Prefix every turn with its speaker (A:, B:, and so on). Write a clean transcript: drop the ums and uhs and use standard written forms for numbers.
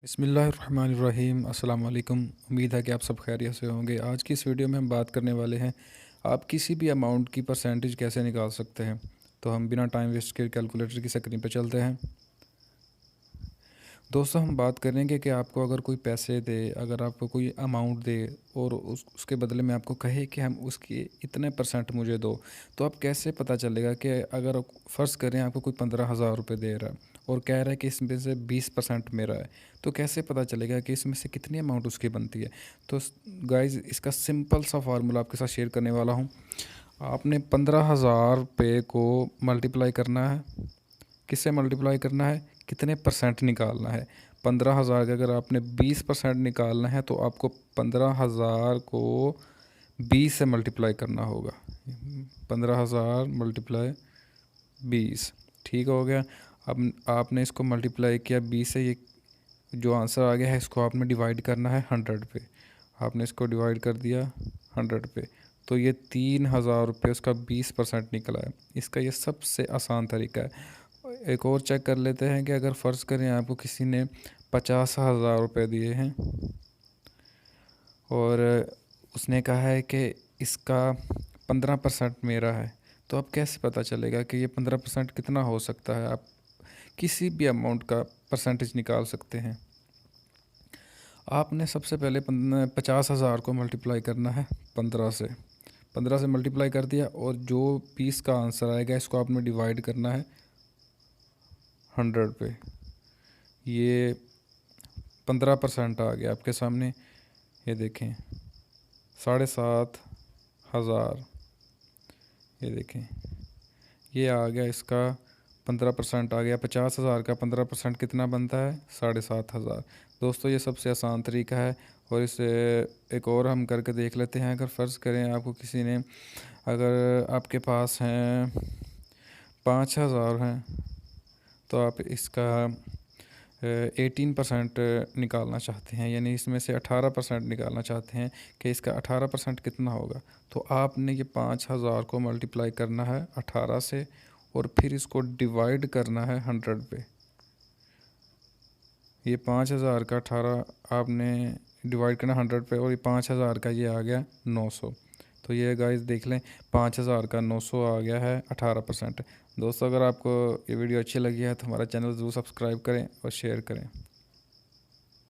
A: बिस्मिल्लाहिर्रहमानिर्रहीम। अस्सलाम वालेकुम। उम्मीद है कि आप सब खैरियत से होंगे। आज की इस वीडियो में हम बात करने वाले हैं आप किसी भी अमाउंट की परसेंटेज कैसे निकाल सकते हैं। तो हम बिना टाइम वेस्ट किए कैलकुलेटर की स्क्रीन पर चलते हैं। दोस्तों, हम बात करेंगे कि आपको अगर कोई पैसे दे, अगर आपको कोई अमाउंट दे और उसके बदले में आपको कहे कि हम उसकी इतने परसेंट मुझे दो, तो आप कैसे पता चलेगा कि अगर फ़र्ज़ करें आपको कोई 15,000 रुपये दे रहा है और कह रहा है कि इसमें से 20% मेरा है, तो कैसे पता चलेगा कि इसमें से कितनी अमाउंट उसकी बनती है। तो गाइज़, इसका सिंपल सा फार्मूला आपके साथ शेयर करने वाला हूँ। आपने 15,000 रुपये को मल्टीप्लाई करना है। किससे मल्टीप्लाई करना है? कितने परसेंट निकालना है। 15,000 का अगर आपने 20% निकालना है तो आपको 15,000 को 20 से मल्टीप्लाई करना होगा। 15,000 मल्टीप्लाई 20, ठीक हो गया। अब आपने इसको मल्टीप्लाई किया 20 से, ये जो आंसर आ गया है इसको आपने डिवाइड करना है 100 पे। आपने इसको डिवाइड कर दिया 100 पे, तो ये 3,000 रुपये उसका 20% निकला है। इसका ये सबसे आसान तरीका है। एक और चेक कर लेते हैं कि अगर फ़र्ज़ करें आपको किसी ने 50,000 रुपये दिए हैं और उसने कहा है कि इसका 15% मेरा है, तो अब कैसे पता चलेगा कि ये 15% कितना हो सकता है। आप किसी भी अमाउंट का परसेंटेज निकाल सकते हैं। आपने सबसे पहले 50,000 को मल्टीप्लाई करना है 15 से मल्टीप्लाई कर दिया और जो 20 का आंसर आएगा इसको आपने डिवाइड करना है 100 पे। ये 15% आ गया आपके सामने। ये देखें 7,500। ये देखें ये आ गया, इसका 15% आ गया। 50,000 का 15% कितना बनता है? 7,500। दोस्तों, ये सबसे आसान तरीका है और इसे एक और हम करके देख लेते हैं। अगर फ़र्ज़ करें आपको किसी ने, अगर आपके पास हैं 5,000 हैं, तो आप इसका 18% निकालना चाहते हैं, यानी इसमें से 18% निकालना चाहते हैं कि इसका 18% कितना होगा। तो आपने ये 5,000 को मल्टीप्लाई करना है 18 से और फिर इसको डिवाइड करना है 100 पे। ये 5,000 का 18 आपने डिवाइड करना 100 पे और ये 5,000 का ये आ गया 900। तो ये गाइस देख लें, 5,000 का 900 आ गया है 18%। दोस्तों, अगर आपको ये वीडियो अच्छी लगी है तो हमारा चैनल ज़रूर सब्सक्राइब करें और शेयर करें।